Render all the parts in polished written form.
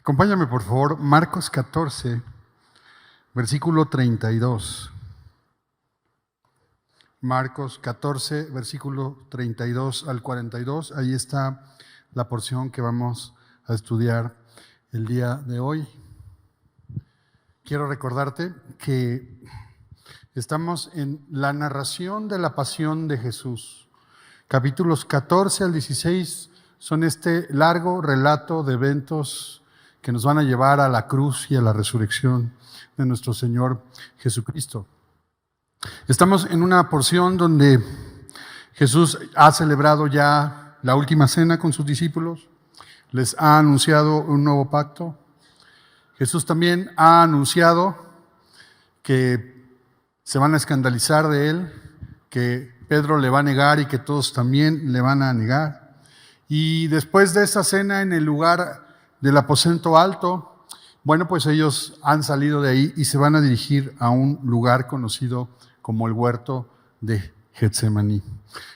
Acompáñame, por favor, Marcos 14, versículo 32. Marcos 14, versículo 32 al 42. Ahí está la porción que vamos a estudiar el día de hoy. Quiero recordarte que estamos en la narración de la pasión de Jesús. Capítulos 14 al 16 son este largo relato de eventos que nos van a llevar a la cruz y a la resurrección de nuestro Señor Jesucristo. Estamos en una porción donde Jesús ha celebrado ya la última cena con sus discípulos, les ha anunciado un nuevo pacto. Jesús también ha anunciado que se van a escandalizar de él, que Pedro le va a negar y que todos también le van a negar. Y después de esa cena en el lugar del aposento alto, bueno, pues ellos han salido de ahí y se van a dirigir a un lugar conocido como el huerto de Getsemaní.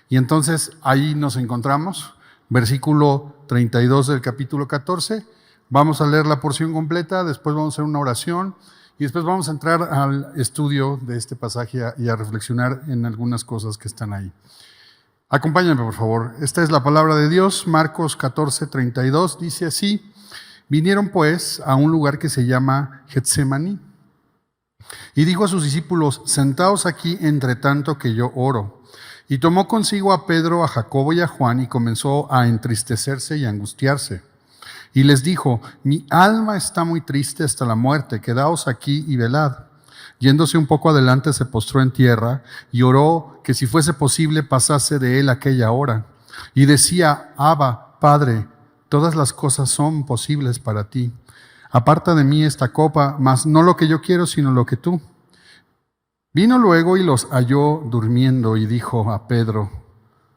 Y entonces ahí nos encontramos, versículo 32 del capítulo 14. Vamos a leer la porción completa, después vamos a hacer una oración y después vamos a entrar al estudio de este pasaje y a reflexionar en algunas cosas que están ahí. Acompáñenme, por favor. Esta es la palabra de Dios, Marcos 14, 32, dice así: vinieron pues a un lugar que se llama Getsemaní. Y dijo a sus discípulos: sentaos aquí entre tanto que yo oro. Y tomó consigo a Pedro, a Jacobo y a Juan y comenzó a entristecerse y a angustiarse. Y les dijo: mi alma está muy triste hasta la muerte, quedaos aquí y velad. Yéndose un poco adelante se postró en tierra y oró que si fuese posible pasase de él aquella hora. Y decía: Abba, Padre, todas las cosas son posibles para ti. Aparta de mí esta copa, mas no lo que yo quiero, sino lo que tú. Vino luego y los halló durmiendo y dijo a Pedro: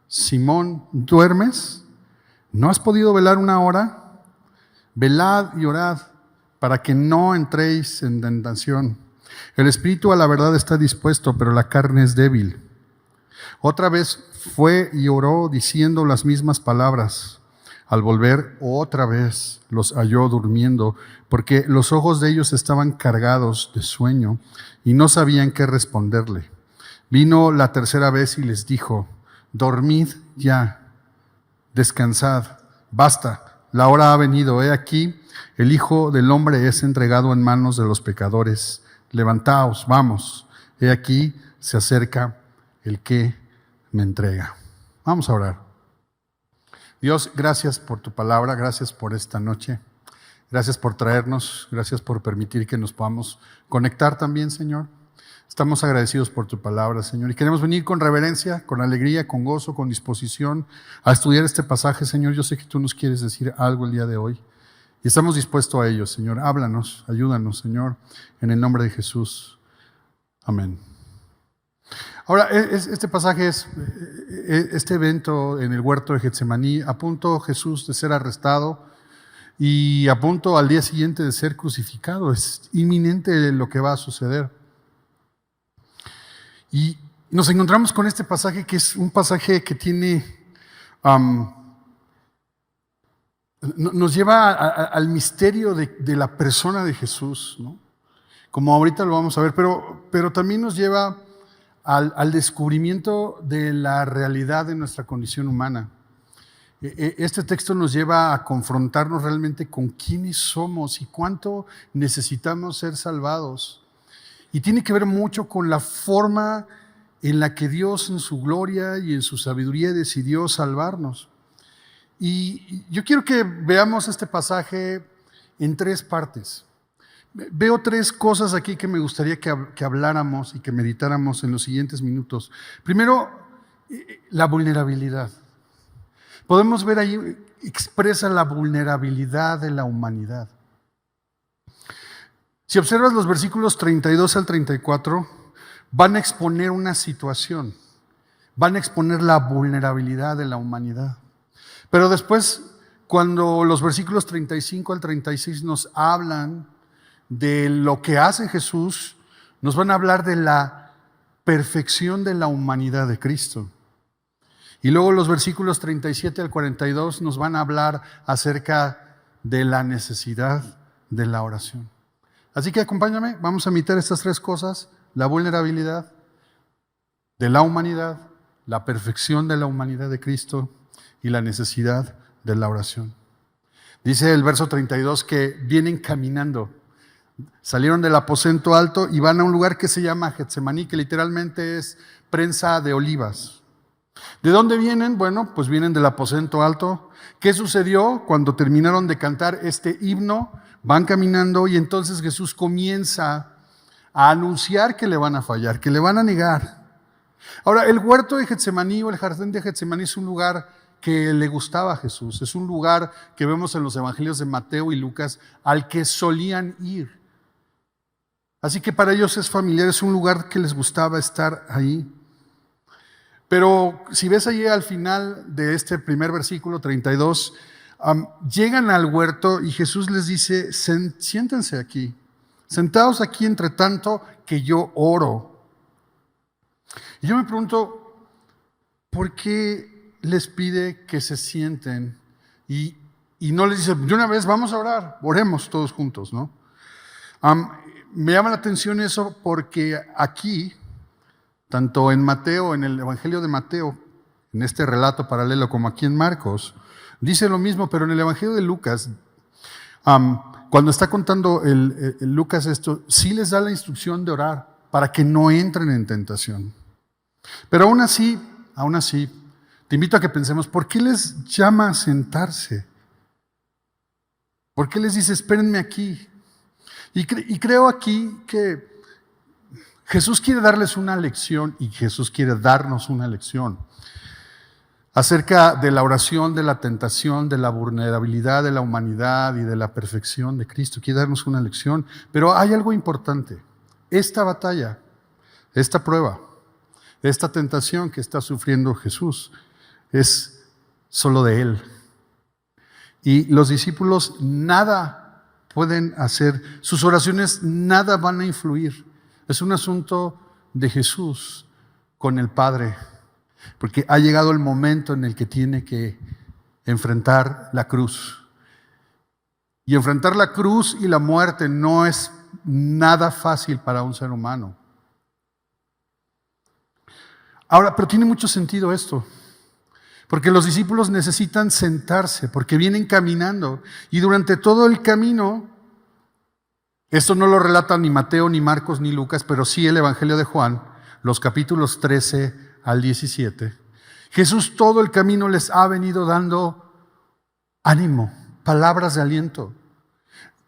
Simón, ¿duermes? ¿No has podido velar una hora? Velad y orad, para que no entréis en tentación. El espíritu a la verdad está dispuesto, pero la carne es débil. Otra vez fue y oró diciendo las mismas palabras. Al volver otra vez los halló durmiendo, porque los ojos de ellos estaban cargados de sueño y no sabían qué responderle. Vino la tercera vez y les dijo: dormid ya, descansad, basta, la hora ha venido. He aquí, el Hijo del Hombre es entregado en manos de los pecadores. Levantaos, vamos, he aquí se acerca el que me entrega. Vamos a orar. Dios, gracias por tu palabra, gracias por esta noche, gracias por traernos, gracias por permitir que nos podamos conectar también, Señor. Estamos agradecidos por tu palabra, Señor, y queremos venir con reverencia, con alegría, con gozo, con disposición a estudiar este pasaje, Señor. Yo sé que tú nos quieres decir algo el día de hoy y estamos dispuestos a ello, Señor. Háblanos, ayúdanos, Señor, en el nombre de Jesús. Amén. Ahora, este pasaje es este evento en el huerto de Getsemaní, a punto Jesús de ser arrestado y a punto al día siguiente de ser crucificado. Es inminente lo que va a suceder. Y nos encontramos con este pasaje que es un pasaje que tiene, nos lleva al misterio de la persona de Jesús, ¿no? Como ahorita lo vamos a ver, pero también nos lleva al descubrimiento de la realidad de nuestra condición humana. Este texto nos lleva a confrontarnos realmente con quiénes somos y cuánto necesitamos ser salvados. Y tiene que ver mucho con la forma en la que Dios en su gloria y en su sabiduría decidió salvarnos. Y yo quiero que veamos este pasaje en tres partes. Veo tres cosas aquí que me gustaría que habláramos y que meditáramos en los siguientes minutos. Primero, la vulnerabilidad. Podemos ver ahí, expresa la vulnerabilidad de la humanidad. Si observas los versículos 32 al 34, van a exponer una situación, van a exponer la vulnerabilidad de la humanidad. Pero después, cuando los versículos 35 al 36 nos hablan de lo que hace Jesús, nos van a hablar de la perfección de la humanidad de Cristo. Y luego los versículos 37 al 42 nos van a hablar acerca de la necesidad de la oración. Así que acompáñame, vamos a meditar estas tres cosas: la vulnerabilidad de la humanidad, la perfección de la humanidad de Cristo y la necesidad de la oración. Dice el verso 32 que vienen caminando. Salieron del aposento alto y van a un lugar que se llama Getsemaní, que literalmente es prensa de olivas. ¿De dónde vienen? Bueno, pues vienen del aposento alto. ¿Qué sucedió cuando terminaron de cantar este himno? Van caminando y entonces Jesús comienza a anunciar que le van a fallar, que le van a negar. Ahora, el huerto de Getsemaní o el jardín de Getsemaní es un lugar que le gustaba a Jesús. Es un lugar que vemos en los evangelios de Mateo y Lucas al que solían ir. Así que para ellos es familiar, es un lugar que les gustaba estar ahí. Pero si ves allí al final de este primer versículo 32, llegan al huerto y Jesús les dice: siéntense aquí, sentados aquí entre tanto que yo oro. Y yo me pregunto, ¿por qué les pide que se sienten? Y no les dice, de una vez vamos a orar, oremos todos juntos, ¿no? Me llama la atención eso porque aquí, tanto en Mateo, en el Evangelio de Mateo, en este relato paralelo, como aquí en Marcos, dice lo mismo, pero en el Evangelio de Lucas, cuando está contando el Lucas esto, sí les da la instrucción de orar para que no entren en tentación. Pero aún así, te invito a que pensemos, ¿por qué les llama a sentarse? ¿Por qué les dice, espérenme aquí? Y creo aquí que Jesús quiere darles una lección y Jesús quiere darnos una lección acerca de la oración, de la tentación, de la vulnerabilidad de la humanidad y de la perfección de Cristo. Quiere darnos una lección, pero hay algo importante. Esta batalla, esta prueba, esta tentación que está sufriendo Jesús es solo de Él. Y los discípulos nada pueden hacer, sus oraciones nada van a influir. Es un asunto de Jesús con el Padre, porque ha llegado el momento en el que tiene que enfrentar la cruz. Y enfrentar la cruz y la muerte no es nada fácil para un ser humano. Ahora, pero tiene mucho sentido esto, porque los discípulos necesitan sentarse, porque vienen caminando y durante todo el camino, esto no lo relata ni Mateo, ni Marcos, ni Lucas, pero sí el Evangelio de Juan, los capítulos 13 al 17, Jesús todo el camino les ha venido dando ánimo, palabras de aliento.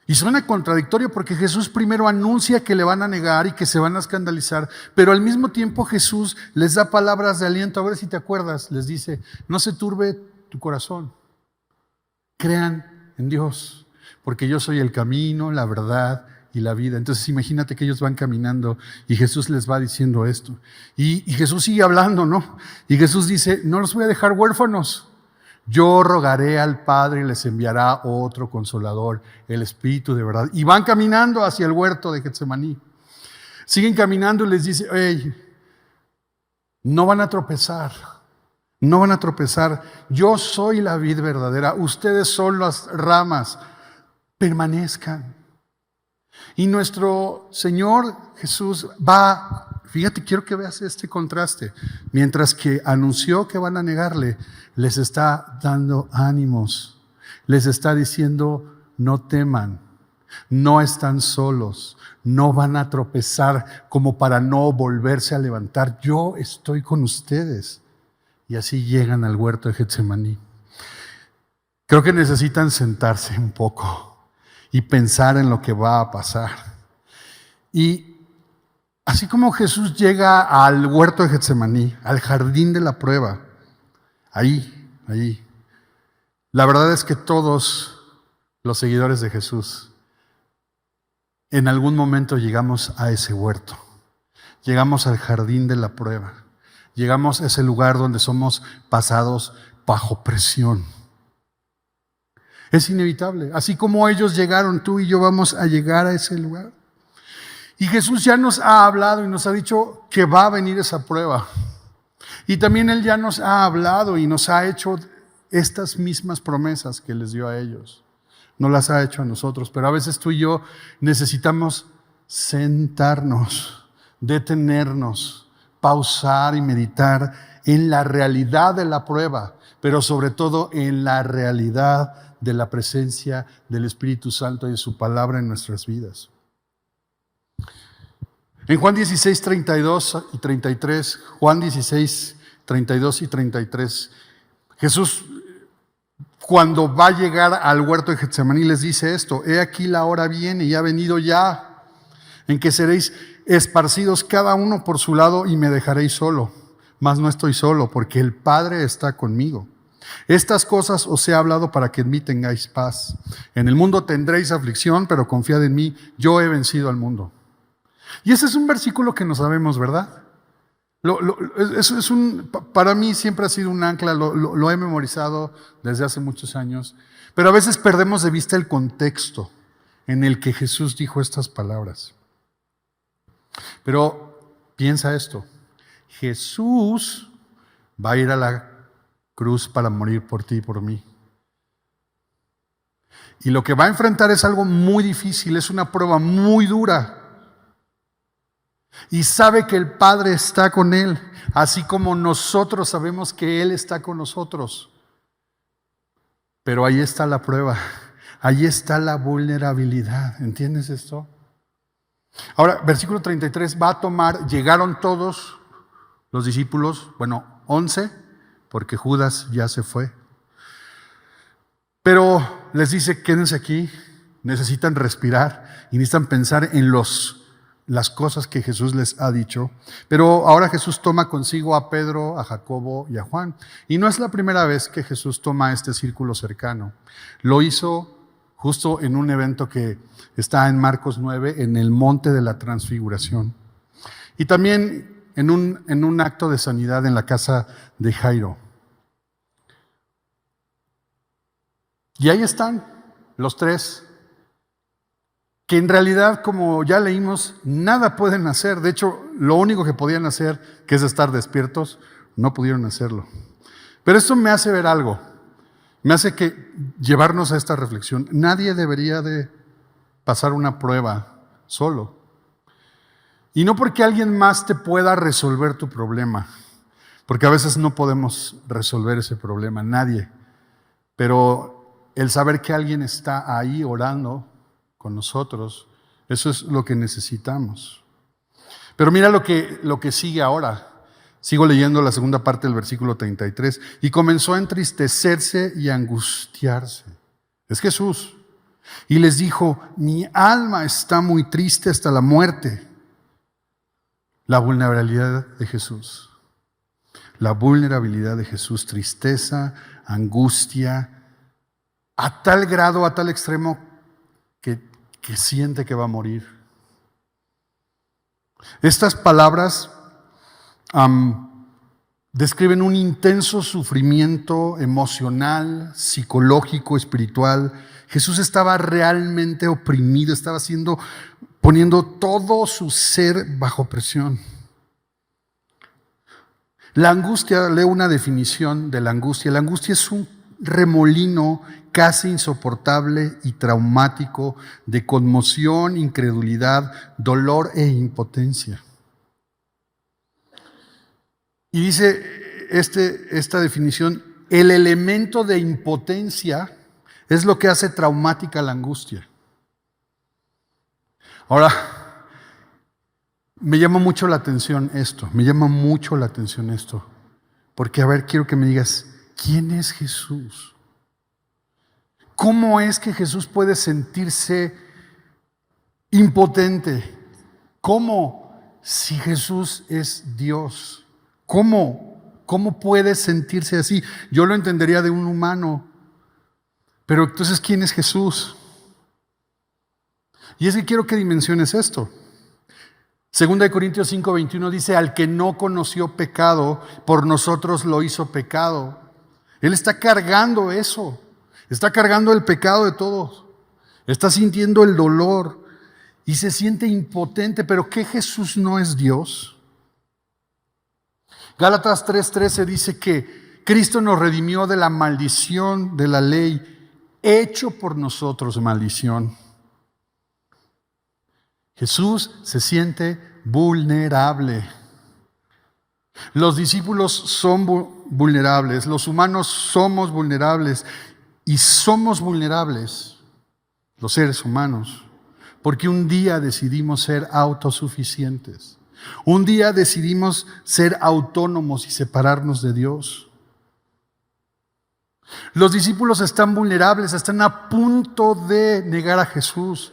Y suena contradictorio porque Jesús primero anuncia que le van a negar y que se van a escandalizar, pero al mismo tiempo Jesús les da palabras de aliento. A ver si te acuerdas, les dice, no se turbe tu corazón, crean en Dios, porque yo soy el camino, la verdad y la vida. Entonces imagínate que ellos van caminando y Jesús les va diciendo esto. Y Jesús sigue hablando, ¿no? Y Jesús dice, no los voy a dejar huérfanos. Yo rogaré al Padre y les enviará otro consolador, el Espíritu de verdad. Y van caminando hacia el huerto de Getsemaní. Siguen caminando y les dice, hey, no van a tropezar, no van a tropezar. Yo soy la vid verdadera, ustedes son las ramas, permanezcan. Y nuestro Señor Jesús va, fíjate, quiero que veas este contraste. Mientras que anunció que van a negarle, les está dando ánimos. Les está diciendo, no teman, no están solos, no van a tropezar como para no volverse a levantar. Yo estoy con ustedes. Y así llegan al huerto de Getsemaní. Creo que necesitan sentarse un poco y pensar en lo que va a pasar. Y así como Jesús llega al huerto de Getsemaní, al jardín de la prueba, ahí, la verdad es que todos los seguidores de Jesús en algún momento llegamos a ese huerto, llegamos al jardín de la prueba, llegamos a ese lugar donde somos pasados bajo presión. Es inevitable. Así como ellos llegaron, tú y yo vamos a llegar a ese lugar. Y Jesús ya nos ha hablado y nos ha dicho que va a venir esa prueba. Y también Él ya nos ha hablado y nos ha hecho estas mismas promesas que les dio a ellos. no las ha hecho a nosotros, pero a veces tú y yo necesitamos sentarnos, detenernos, pausar y meditar en la realidad de la prueba, pero sobre todo en la realidad de la presencia del Espíritu Santo y de su palabra en nuestras vidas. En Juan 16, 32 y 33, Juan 16, 32 y 33, Jesús, cuando va a llegar al huerto de Getsemaní, les dice esto: he aquí la hora viene y ha venido ya, en que seréis esparcidos cada uno por su lado y me dejaréis solo. Mas no estoy solo, porque el Padre está conmigo. Estas cosas os he hablado para que en mí tengáis paz. En el mundo tendréis aflicción, pero confiad en mí, yo he vencido al mundo. Y ese es un versículo que no sabemos, ¿verdad? Para mí siempre ha sido un ancla, lo he memorizado desde hace muchos años, pero a veces perdemos de vista el contexto en el que Jesús dijo estas palabras. Pero piensa esto: Jesús va a ir a la cruz para morir por ti y por mí. Y lo que va a enfrentar es algo muy difícil, es una prueba muy dura. Y sabe que el Padre está con él, así como nosotros sabemos que Él está con nosotros. Pero ahí está la prueba, ahí está la vulnerabilidad. ¿Entiendes esto? Ahora, versículo 33, llegaron todos los discípulos, 11, porque Judas ya se fue. Pero les dice: quédense aquí, necesitan respirar y necesitan pensar en las cosas que Jesús les ha dicho. Pero ahora Jesús toma consigo a Pedro, a Jacobo y a Juan. Y no es la primera vez que Jesús toma este círculo cercano. Lo hizo justo en un evento que está en Marcos 9, en el monte de la transfiguración. Y también en un acto de sanidad en la casa de Jairo. Y ahí están los tres, que en realidad, como ya leímos, nada pueden hacer. De hecho, lo único que podían hacer, que es estar despiertos, no pudieron hacerlo. Pero esto me hace ver algo, me hace llevarnos a esta reflexión. Nadie debería de pasar una prueba solo. Y no porque alguien más te pueda resolver tu problema, porque a veces no podemos resolver ese problema, nadie. Pero el saber que alguien está ahí orando con nosotros, eso es lo que necesitamos. Pero mira lo que sigue ahora. Sigo leyendo la segunda parte del versículo 33. Y comenzó a entristecerse y a angustiarse. Es Jesús. Y les dijo: mi alma está muy triste hasta la muerte. La vulnerabilidad de Jesús. La vulnerabilidad de Jesús. Tristeza, angustia, a tal grado, a tal extremo que siente que va a morir. Estas palabras describen un intenso sufrimiento emocional, psicológico, espiritual. Jesús estaba realmente oprimido, estaba poniendo todo su ser bajo presión. La angustia, leo una definición de la angustia. La angustia es un remolino casi insoportable y traumático de conmoción, incredulidad, dolor e impotencia. Y dice esta definición: el elemento de impotencia es lo que hace traumática la angustia. Ahora, me llama mucho la atención esto, porque quiero que me digas, ¿quién es Jesús? ¿Cómo es que Jesús puede sentirse impotente? ¿Cómo? Si Jesús es Dios. ¿Cómo puede sentirse así? Yo lo entendería de un humano. Pero entonces, ¿quién es Jesús? Y es que quiero que dimensiones esto. 2 Corintios 5:21 dice: al que no conoció pecado, por nosotros lo hizo pecado. Él está cargando eso. Está cargando el pecado de todos. Está sintiendo el dolor y se siente impotente. ¿Pero qué Jesús no es Dios? Gálatas 3:13 dice que Cristo nos redimió de la maldición de la ley, hecho por nosotros maldición. Jesús se siente vulnerable. Los discípulos son vulnerables, los humanos somos vulnerables y somos vulnerables, los seres humanos, porque un día decidimos ser autosuficientes. Un día decidimos ser autónomos y separarnos de Dios. Los discípulos están vulnerables, están a punto de negar a Jesús,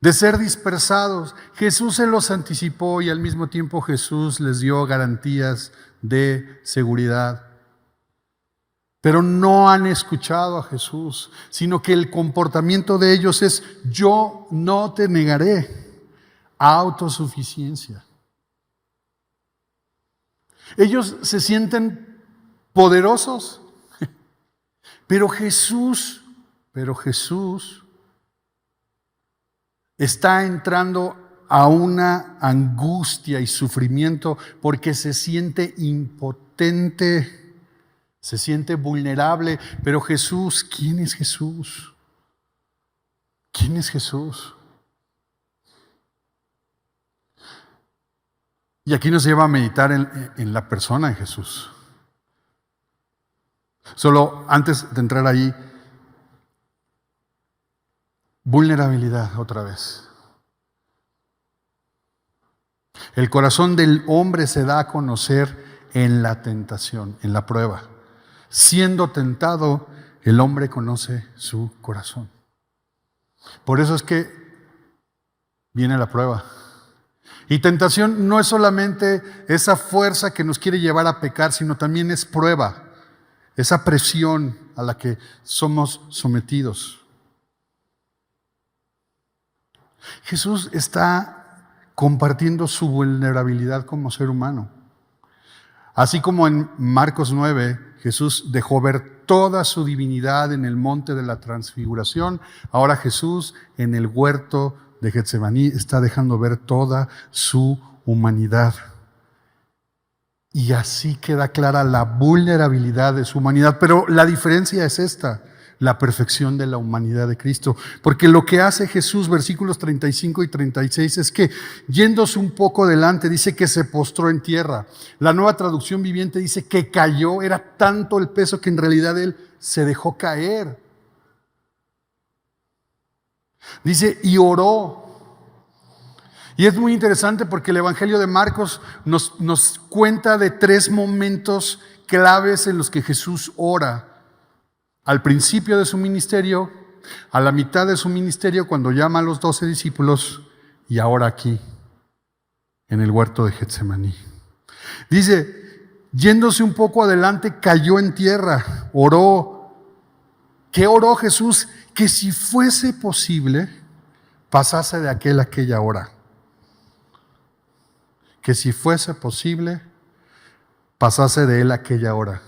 de ser dispersados. Jesús se los anticipó y al mismo tiempo Jesús les dio garantías de seguridad. Pero no han escuchado a Jesús, sino que el comportamiento de ellos es: yo no te negaré. Autosuficiencia. Ellos se sienten poderosos, pero Jesús está entrando a una angustia y sufrimiento porque se siente impotente, se siente vulnerable. Pero Jesús, ¿quién es Jesús? ¿Quién es Jesús? Y aquí nos lleva a meditar en la persona de Jesús. Solo antes de entrar ahí, vulnerabilidad otra vez. El corazón del hombre se da a conocer en la tentación, en la prueba. Siendo tentado, el hombre conoce su corazón. Por eso es que viene la prueba. Y tentación no es solamente esa fuerza que nos quiere llevar a pecar, sino también es prueba, esa presión a la que somos sometidos. Jesús está compartiendo su vulnerabilidad como ser humano. Así como en Marcos 9, Jesús dejó ver toda su divinidad en el monte de la transfiguración, ahora Jesús en el huerto de Getsemaní está dejando ver toda su humanidad. Y así queda clara la vulnerabilidad de su humanidad. Pero la diferencia es esta: la perfección de la humanidad de Cristo. Porque lo que hace Jesús, versículos 35 y 36, es que, yéndose un poco adelante, dice que se postró en tierra. La Nueva Traducción Viviente dice que cayó. Era tanto el peso que en realidad Él se dejó caer. Dice, y oró. Y es muy interesante porque el Evangelio de Marcos nos cuenta de 3 momentos claves en los que Jesús ora. Al principio de su ministerio, a la mitad de su ministerio, cuando llama a los 12 discípulos, y ahora aquí, en el huerto de Getsemaní. Dice, yéndose un poco adelante, cayó en tierra, oró. ¿Qué oró Jesús? Que si fuese posible, pasase de aquella hora. Que si fuese posible, pasase de él aquella hora.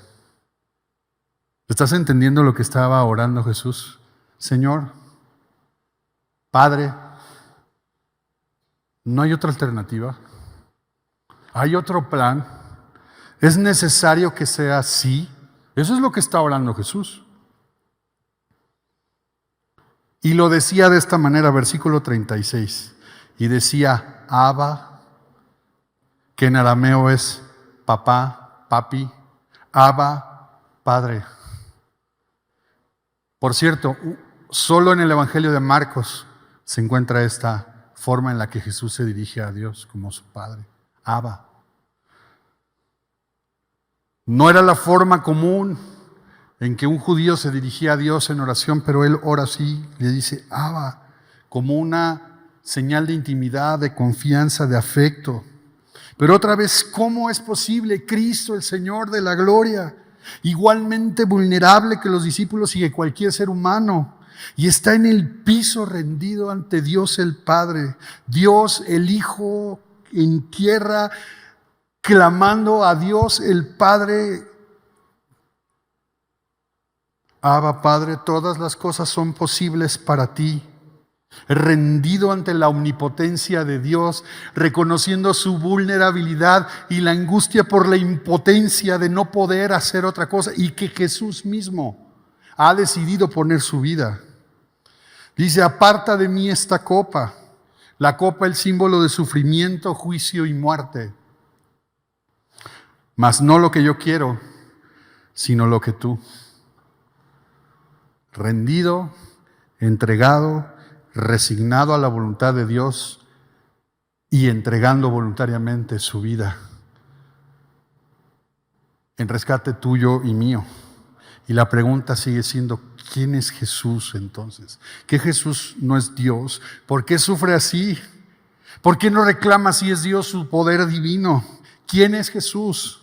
¿Estás entendiendo lo que estaba orando Jesús? Señor, Padre, ¿no hay otra alternativa? ¿Hay otro plan? ¿Es necesario que sea así? Eso es lo que está orando Jesús. Y lo decía de esta manera, versículo 36. Y decía, Abba, que en arameo es papá, papi, Abba, Padre. Por cierto, solo en el Evangelio de Marcos se encuentra esta forma en la que Jesús se dirige a Dios como su Padre, Abba. No era la forma común en que un judío se dirigía a Dios en oración, pero él ora así, le dice Abba, como una señal de intimidad, de confianza, de afecto. Pero otra vez, ¿cómo es posible? Cristo, el Señor de la gloria, igualmente vulnerable que los discípulos y que cualquier ser humano, y está en el piso rendido ante Dios el Padre, Dios el Hijo en tierra, clamando a Dios el Padre. Abba, Padre, todas las cosas son posibles para ti. Rendido ante la omnipotencia de Dios, reconociendo su vulnerabilidad y la angustia por la impotencia de no poder hacer otra cosa, y que Jesús mismo Ha decidido poner su vida. Dice, aparta de mí esta copa. La copa, el símbolo de sufrimiento, juicio y muerte. Mas no lo que yo quiero, sino lo que tú. Rendido, entregado, resignado a la voluntad de Dios y entregando voluntariamente su vida en rescate tuyo y mío. Y la pregunta sigue siendo, ¿quién es Jesús entonces? ¿Que Jesús no es Dios? ¿Por qué sufre así? ¿Por qué no reclama si es Dios su poder divino? ¿Quién es Jesús?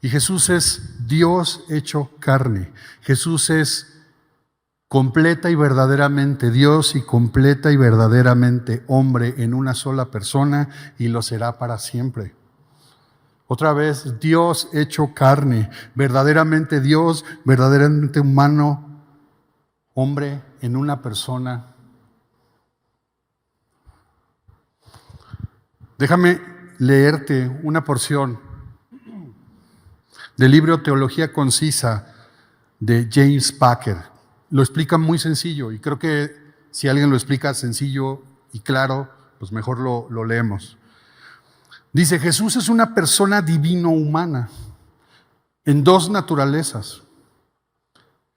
Y Jesús es Dios hecho carne. Jesús es completa y verdaderamente Dios y completa y verdaderamente hombre en una sola persona, y lo será para siempre. Otra vez, Dios hecho carne, verdaderamente Dios, verdaderamente humano, hombre en una persona. Déjame leerte una porción del libro Teología Concisa de James Packer. Lo explica muy sencillo, y creo que si alguien lo explica sencillo y claro, pues mejor lo leemos. Dice, Jesús es una persona divino-humana en dos naturalezas.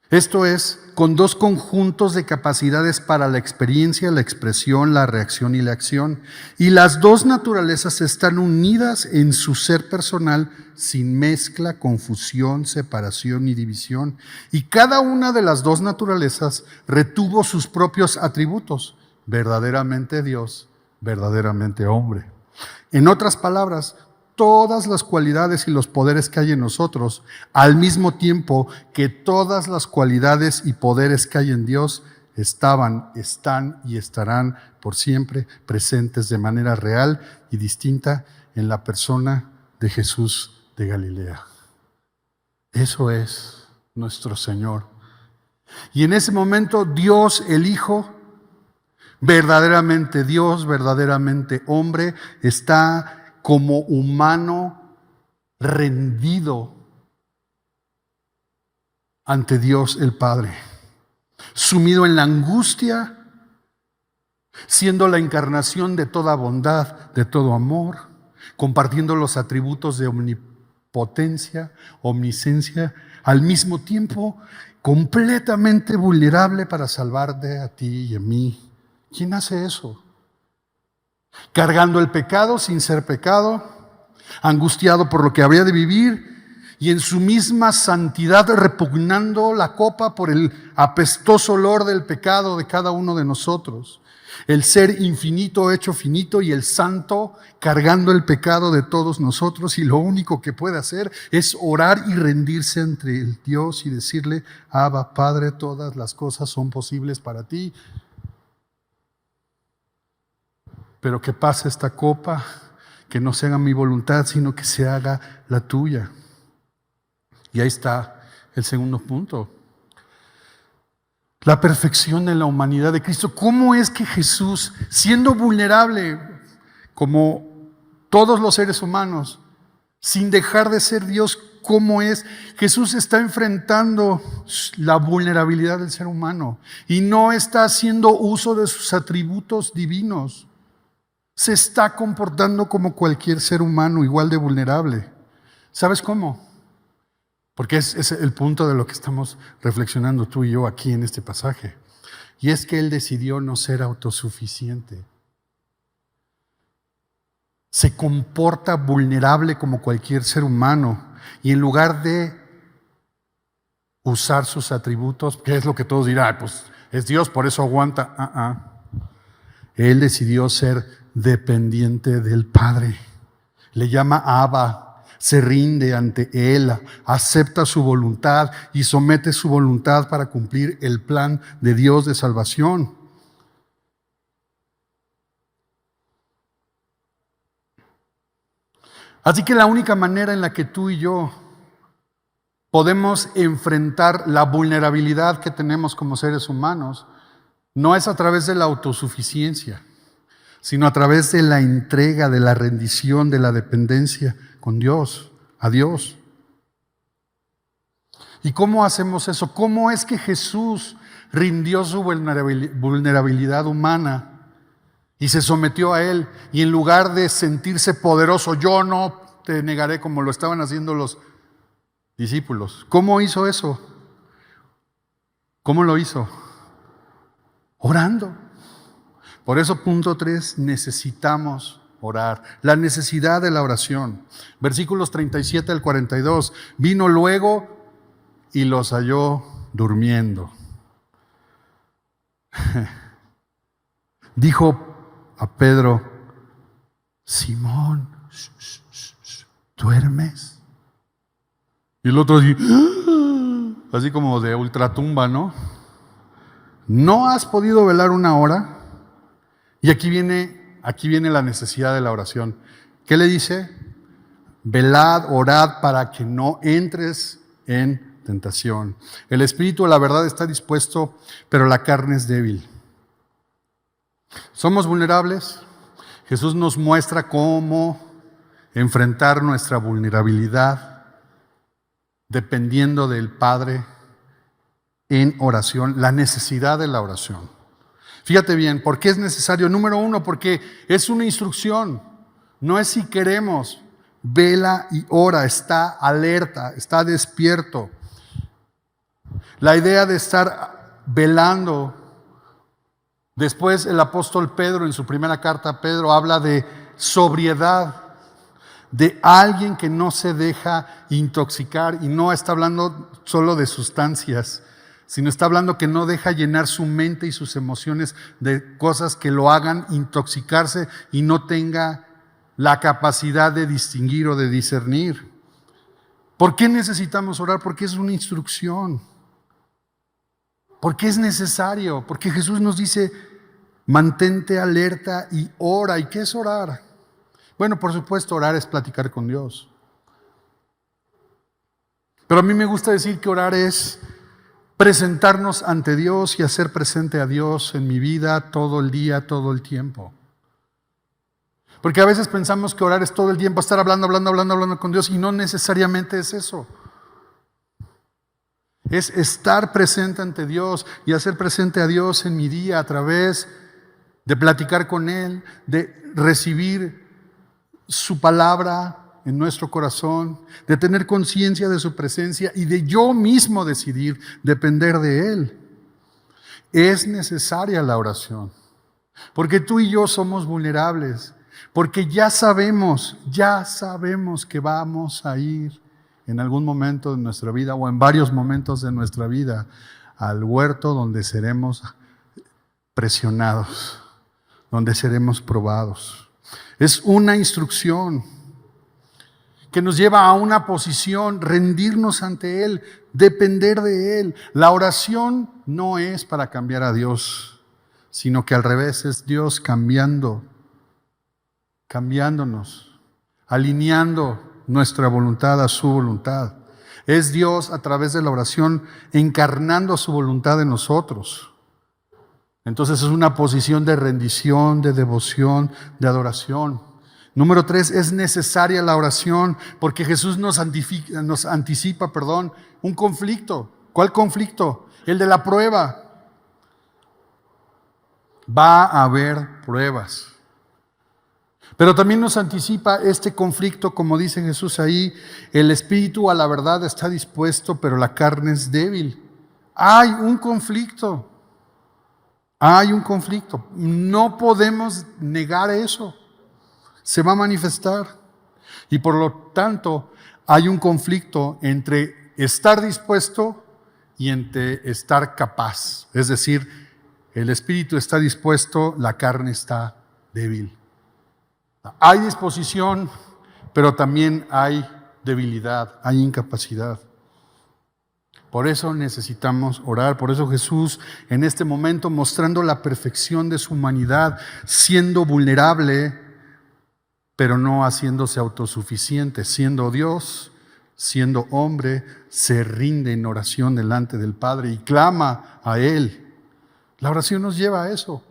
Esto es, con dos conjuntos de capacidades para la experiencia, la expresión, la reacción y la acción. Y las dos naturalezas están unidas en su ser personal sin mezcla, confusión, separación y división. Y cada una de las dos naturalezas retuvo sus propios atributos, verdaderamente Dios, verdaderamente hombre. En otras palabras, todas las cualidades y los poderes que hay en nosotros, al mismo tiempo que todas las cualidades y poderes que hay en Dios, estaban, están y estarán por siempre presentes de manera real y distinta en la persona de Jesús de Galilea. Eso es nuestro Señor. Y en ese momento Dios el Hijo, verdaderamente Dios, verdaderamente hombre, está como humano rendido ante Dios el Padre, sumido en la angustia, siendo la encarnación de toda bondad, de todo amor, compartiendo los atributos de omnipotencia, omnisciencia, al mismo tiempo completamente vulnerable para salvarte a ti y a mí. ¿Quién hace eso? Cargando el pecado sin ser pecado, angustiado por lo que habría de vivir y en su misma santidad repugnando la copa por el apestoso olor del pecado de cada uno de nosotros. El ser infinito hecho finito y el santo cargando el pecado de todos nosotros, y lo único que puede hacer es orar y rendirse ante el Dios y decirle: Abba, Padre, todas las cosas son posibles para ti. Pero que pase esta copa, que no se haga mi voluntad, sino que se haga la tuya. Y ahí está el segundo punto. La perfección de la humanidad de Cristo. ¿Cómo es que Jesús, siendo vulnerable como todos los seres humanos, sin dejar de ser Dios, cómo es? Jesús está enfrentando la vulnerabilidad del ser humano y no está haciendo uso de sus atributos divinos. Se está comportando como cualquier ser humano, igual de vulnerable. ¿Sabes cómo? Porque es el punto de lo que estamos reflexionando tú y yo aquí en este pasaje. Y es que Él decidió no ser autosuficiente. Se comporta vulnerable como cualquier ser humano. Y en lugar de usar sus atributos, que es lo que todos dirán, pues es Dios, por eso aguanta. Él decidió ser dependiente del Padre. Le llama Abba, se rinde ante Él, acepta su voluntad y somete su voluntad para cumplir el plan de Dios de salvación. Así que la única manera en la que tú y yo podemos enfrentar la vulnerabilidad que tenemos como seres humanos no es a través de la autosuficiencia, sino a través de la entrega, de la rendición, de la dependencia con Dios, a Dios. ¿Y cómo hacemos eso? ¿Cómo es que Jesús rindió su vulnerabilidad humana y se sometió a Él? Y en lugar de sentirse poderoso, yo no te negaré, como lo estaban haciendo los discípulos. ¿Cómo hizo eso? ¿Cómo lo hizo? Orando. Por eso, punto 3, necesitamos orar. La necesidad de la oración. Versículos 37 al 42. Vino luego y los halló durmiendo. Dijo a Pedro: Simón, ¿duermes? Y el otro así como de ultratumba, ¿no? ¿No has podido velar una hora? Y aquí viene la necesidad de la oración. ¿Qué le dice? Velad, orad para que no entres en tentación. El espíritu, la verdad, está dispuesto, pero la carne es débil. Somos vulnerables. Jesús nos muestra cómo enfrentar nuestra vulnerabilidad dependiendo del Padre en oración, la necesidad de la oración. Fíjate bien, ¿por qué es necesario? Número 1, porque es una instrucción, no es si queremos. Vela y ora, está alerta, está despierto. La idea de estar velando, después el apóstol Pedro en su primera carta a Pedro habla de sobriedad, de alguien que no se deja intoxicar, y no está hablando solo de sustancias, sino está hablando que no deja llenar su mente y sus emociones de cosas que lo hagan intoxicarse y no tenga la capacidad de distinguir o de discernir. ¿Por qué necesitamos orar? Porque es una instrucción. Porque es necesario. Porque Jesús nos dice: mantente alerta y ora. ¿Y qué es orar? Bueno, por supuesto, orar es platicar con Dios. Pero a mí me gusta decir que orar es presentarnos ante Dios y hacer presente a Dios en mi vida todo el día, todo el tiempo. Porque a veces pensamos que orar es todo el tiempo estar hablando con Dios, y no necesariamente es eso. Es estar presente ante Dios y hacer presente a Dios en mi día a través de platicar con Él, de recibir su palabra en nuestro corazón, de tener conciencia de su presencia y de yo mismo decidir depender de Él. Es necesaria la oración, porque tú y yo somos vulnerables, porque ya sabemos que vamos a ir en algún momento de nuestra vida o en varios momentos de nuestra vida al huerto donde seremos presionados, donde seremos probados. Es una instrucción que nos lleva a una posición, rendirnos ante Él, depender de Él. La oración no es para cambiar a Dios, sino que al revés, es Dios cambiándonos, alineando nuestra voluntad a su voluntad. Es Dios a través de la oración encarnando su voluntad en nosotros. Entonces es una posición de rendición, de devoción, de adoración. Número 3, es necesaria la oración porque Jesús nos anticipa un conflicto. ¿Cuál conflicto? El de la prueba. Va a haber pruebas. Pero también nos anticipa este conflicto, como dice Jesús ahí: el espíritu a la verdad está dispuesto, pero la carne es débil. Hay un conflicto. Hay un conflicto. No podemos negar eso. Se va a manifestar. Y por lo tanto, hay un conflicto entre estar dispuesto y entre estar capaz. Es decir, el espíritu está dispuesto, la carne está débil. Hay disposición, pero también hay debilidad, hay incapacidad. Por eso necesitamos orar. Por eso Jesús, en este momento, mostrando la perfección de su humanidad, siendo vulnerable, pero no haciéndose autosuficiente, siendo Dios, siendo hombre, se rinde en oración delante del Padre y clama a Él. La oración nos lleva a eso,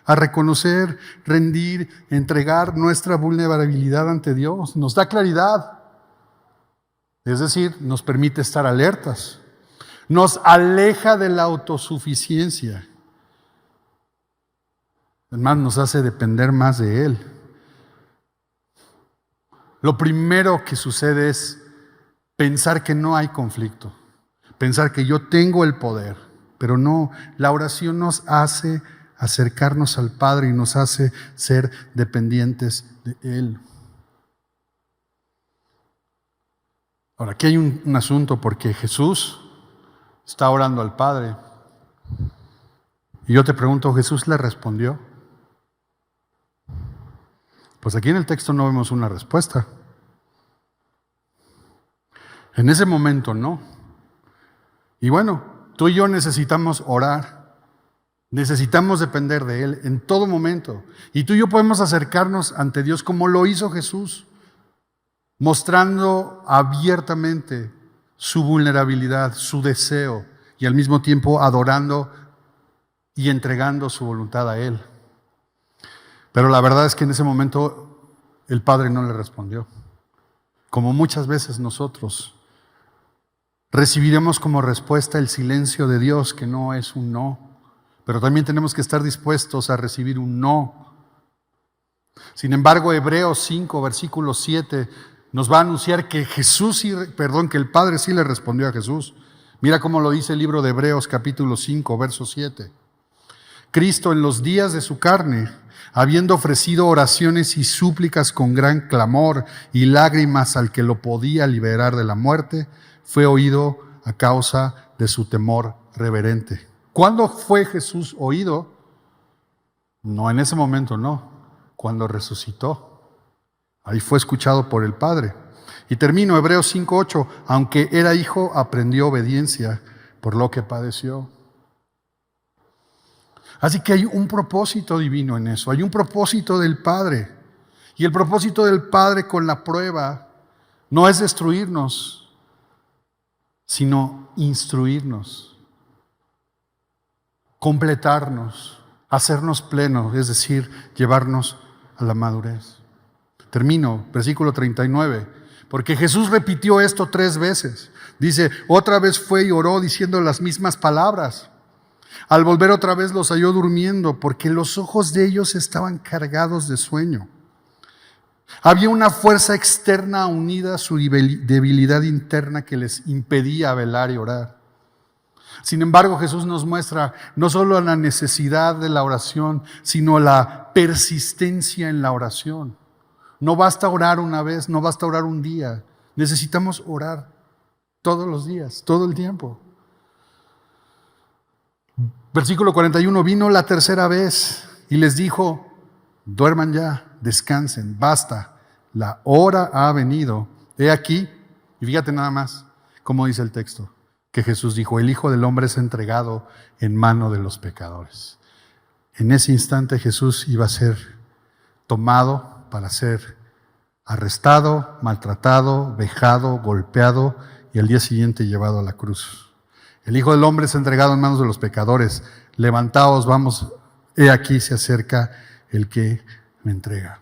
a reconocer, rendir, entregar nuestra vulnerabilidad ante Dios. Nos da claridad, es decir, nos permite estar alertas. Nos aleja de la autosuficiencia. Además, nos hace depender más de Él. Lo primero que sucede es pensar que no hay conflicto. Pensar que yo tengo el poder. Pero no, la oración nos hace acercarnos al Padre y nos hace ser dependientes de Él. Ahora, aquí hay un asunto porque Jesús está orando al Padre. Y yo te pregunto, ¿Jesús le respondió? Pues aquí en el texto no vemos una respuesta. En ese momento no. Y bueno, tú y yo necesitamos orar. Necesitamos depender de Él en todo momento. Y tú y yo podemos acercarnos ante Dios como lo hizo Jesús, mostrando abiertamente su vulnerabilidad, su deseo, y al mismo tiempo adorando y entregando su voluntad a Él. Pero la verdad es que en ese momento el Padre no le respondió. Como muchas veces nosotros recibiremos como respuesta el silencio de Dios, que no es un no, pero también tenemos que estar dispuestos a recibir un no. Sin embargo, Hebreos 5, versículo 7, nos va a anunciar que que el Padre sí le respondió a Jesús. Mira cómo lo dice el libro de Hebreos capítulo 5, verso 7. Cristo en los días de su carne, habiendo ofrecido oraciones y súplicas con gran clamor y lágrimas al que lo podía liberar de la muerte, fue oído a causa de su temor reverente. ¿Cuándo fue Jesús oído? No, en ese momento no, cuando resucitó. Ahí fue escuchado por el Padre. Y termino, Hebreos 5:8, aunque era hijo, aprendió obediencia por lo que padeció. Así que hay un propósito divino en eso, hay un propósito del Padre. Y el propósito del Padre con la prueba no es destruirnos, sino instruirnos, completarnos, hacernos plenos, es decir, llevarnos a la madurez. Termino, versículo 39, porque Jesús repitió esto 3 veces. Dice, otra vez fue y oró diciendo las mismas palabras. Al volver otra vez los halló durmiendo, porque los ojos de ellos estaban cargados de sueño. Había una fuerza externa unida a su debilidad interna que les impedía velar y orar. Sin embargo, Jesús nos muestra no solo la necesidad de la oración, sino la persistencia en la oración. No basta orar una vez, no basta orar un día. Necesitamos orar todos los días, todo el tiempo. Versículo 41, vino la tercera vez y les dijo, duerman ya, descansen, basta, la hora ha venido. He aquí, y fíjate nada más cómo dice el texto, que Jesús dijo, el Hijo del Hombre es entregado en mano de los pecadores. En ese instante Jesús iba a ser tomado para ser arrestado, maltratado, vejado, golpeado y al día siguiente llevado a la cruz. El Hijo del Hombre es entregado en manos de los pecadores. Levantaos, vamos, he aquí se acerca el que me entrega.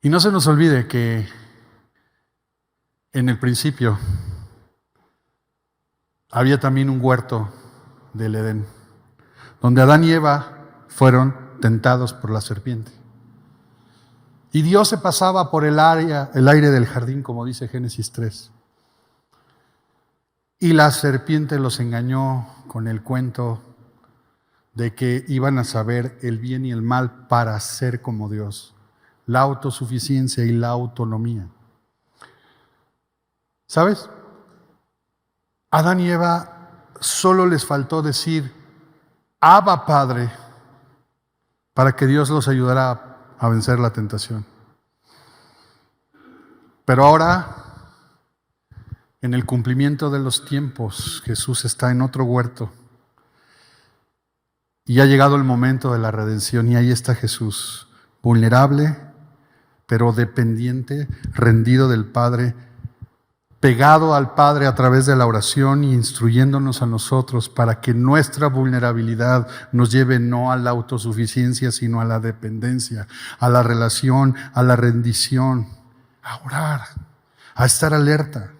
Y no se nos olvide que en el principio había también un huerto del Edén, donde Adán y Eva fueron tentados por la serpiente. Y Dios se pasaba por el aire del jardín, como dice Génesis 3. Y la serpiente los engañó con el cuento de que iban a saber el bien y el mal para ser como Dios, la autosuficiencia y la autonomía. ¿Sabes? Adán y Eva solo les faltó decir, Abba Padre, para que Dios los ayudara a vencer la tentación. Pero ahora, en el cumplimiento de los tiempos, Jesús está en otro huerto. Y ha llegado el momento de la redención y ahí está Jesús, vulnerable, pero dependiente, rendido del Padre, pegado al Padre a través de la oración y instruyéndonos a nosotros para que nuestra vulnerabilidad nos lleve no a la autosuficiencia, sino a la dependencia, a la relación, a la rendición, a orar, a estar alerta.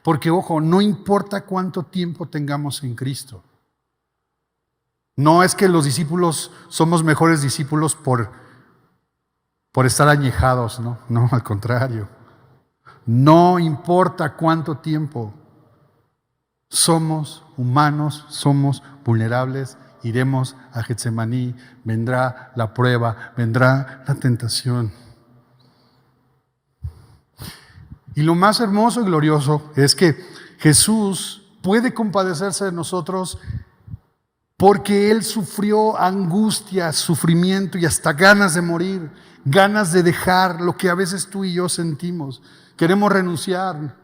Porque, ojo, no importa cuánto tiempo tengamos en Cristo. No es que los discípulos somos mejores discípulos por estar añejados, ¿no? No, al contrario. No importa cuánto tiempo. Somos humanos, somos vulnerables. Iremos a Getsemaní, vendrá la prueba, vendrá la tentación. Y lo más hermoso y glorioso es que Jesús puede compadecerse de nosotros porque Él sufrió angustia, sufrimiento y hasta ganas de morir, ganas de dejar lo que a veces tú y yo sentimos. Queremos renunciar,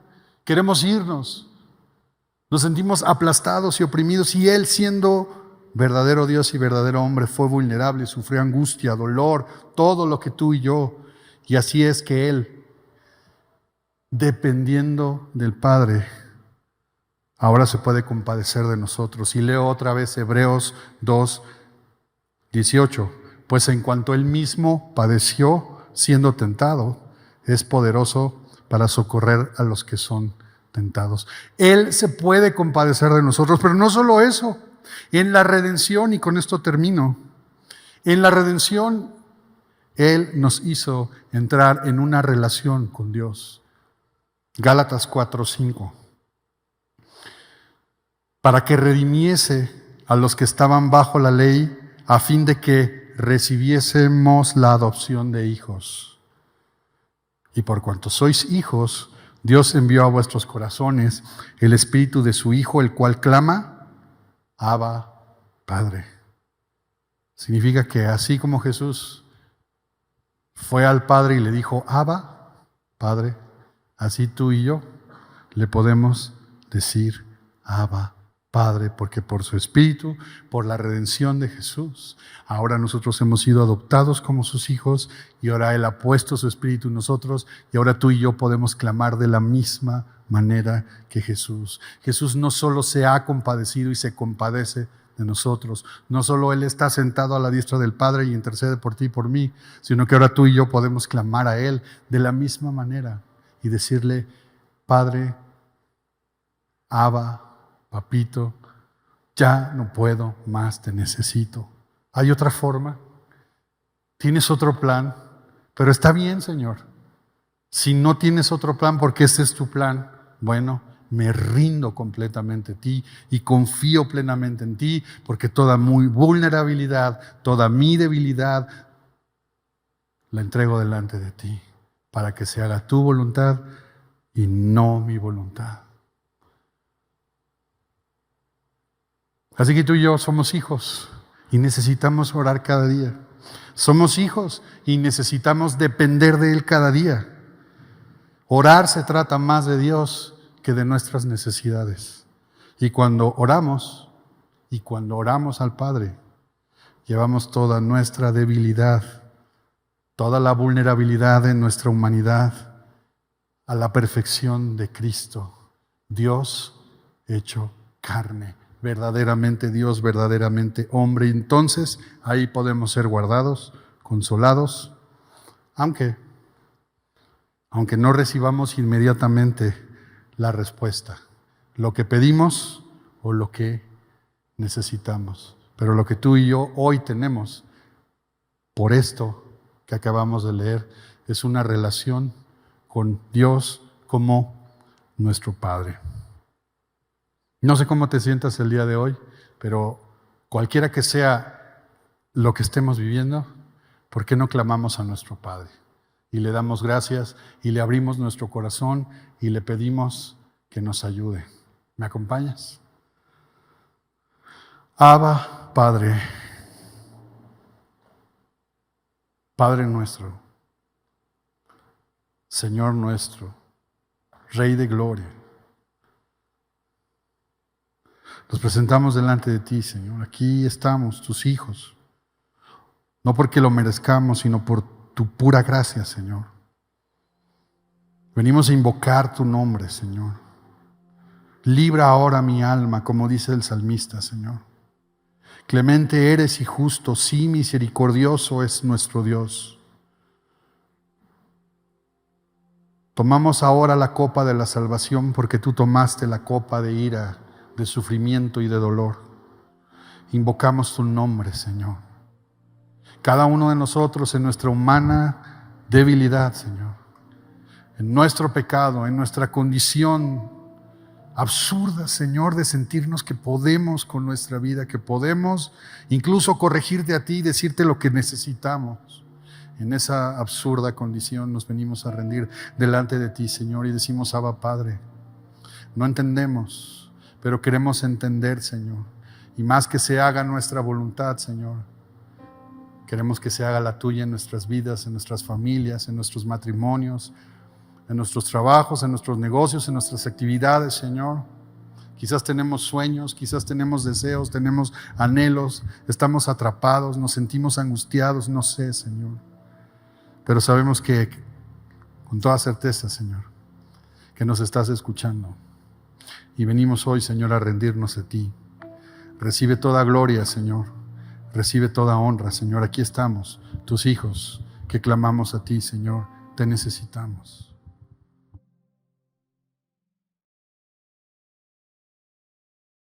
queremos irnos, nos sentimos aplastados y oprimidos, y Él, siendo verdadero Dios y verdadero hombre, fue vulnerable, sufrió angustia, dolor, todo lo que tú y yo. Y así es que Él, dependiendo del Padre, ahora se puede compadecer de nosotros. Y leo otra vez Hebreos 2:18. Pues en cuanto Él mismo padeció siendo tentado, es poderoso para socorrer a los que son tentados. Él se puede compadecer de nosotros, pero no solo eso. En la redención, y con esto termino, en la redención Él nos hizo entrar en una relación con Dios. Gálatas 4:5. Para que redimiese a los que estaban bajo la ley, a fin de que recibiésemos la adopción de hijos. Y por cuanto sois hijos, Dios envió a vuestros corazones el Espíritu de su Hijo, el cual clama, Abba, Padre. Significa que así como Jesús fue al Padre y le dijo, Abba, Padre, así tú y yo le podemos decir, Abba, Padre, porque por su Espíritu, por la redención de Jesús, ahora nosotros hemos sido adoptados como sus hijos, y ahora Él ha puesto su Espíritu en nosotros, y ahora tú y yo podemos clamar de la misma manera que Jesús. Jesús no solo se ha compadecido y se compadece de nosotros, no solo Él está sentado a la diestra del Padre y intercede por ti y por mí, sino que ahora tú y yo podemos clamar a Él de la misma manera y decirle, Padre, Abba, Papito, ya no puedo más, te necesito. ¿Hay otra forma? ¿Tienes otro plan? Pero está bien, Señor. Si no tienes otro plan, porque este es tu plan, bueno, me rindo completamente a ti y confío plenamente en ti, porque toda mi vulnerabilidad, toda mi debilidad, la entrego delante de ti, para que se haga tu voluntad y no mi voluntad. Así que tú y yo somos hijos y necesitamos orar cada día. Somos hijos y necesitamos depender de Él cada día. Orar se trata más de Dios que de nuestras necesidades. Y cuando oramos al Padre, llevamos toda nuestra debilidad, toda la vulnerabilidad de nuestra humanidad a la perfección de Cristo, Dios hecho carne. Verdaderamente Dios, verdaderamente hombre. Entonces ahí podemos ser guardados, consolados, aunque no recibamos inmediatamente la respuesta, lo que pedimos o lo que necesitamos. Pero lo que tú y yo hoy tenemos, por esto que acabamos de leer, es una relación con Dios como nuestro Padre. No sé cómo te sientas el día de hoy, pero cualquiera que sea lo que estemos viviendo, ¿por qué no clamamos a nuestro Padre? Y le damos gracias y le abrimos nuestro corazón y le pedimos que nos ayude. ¿Me acompañas? Abba, Padre, Padre nuestro, Señor nuestro, Rey de gloria. Nos presentamos delante de ti, Señor. Aquí estamos, tus hijos. No porque lo merezcamos, sino por tu pura gracia, Señor. Venimos a invocar tu nombre, Señor. Libra ahora mi alma, como dice el salmista, Señor. Clemente eres y justo, sí, misericordioso es nuestro Dios. Tomamos ahora la copa de la salvación porque tú tomaste la copa de ira, de sufrimiento y de dolor. Invocamos tu nombre, Señor. Cada uno de nosotros en nuestra humana debilidad, Señor, en nuestro pecado, en nuestra condición absurda, Señor, de sentirnos que podemos con nuestra vida, que podemos incluso corregirte a ti y decirte lo que necesitamos. En esa absurda condición nos venimos a rendir delante de ti, Señor, y decimos: Abba, Padre, no entendemos, pero queremos entender, Señor. Y más que se haga nuestra voluntad, Señor, queremos que se haga la tuya en nuestras vidas, en nuestras familias, en nuestros matrimonios, en nuestros trabajos, en nuestros negocios, en nuestras actividades, Señor. Quizás tenemos sueños, quizás tenemos deseos, tenemos anhelos, estamos atrapados, nos sentimos angustiados, no sé, Señor. Pero sabemos que con toda certeza, Señor, que nos estás escuchando. Y venimos hoy, Señor, a rendirnos a ti. Recibe toda gloria, Señor. Recibe toda honra, Señor. Aquí estamos, tus hijos, que clamamos a ti, Señor. Te necesitamos.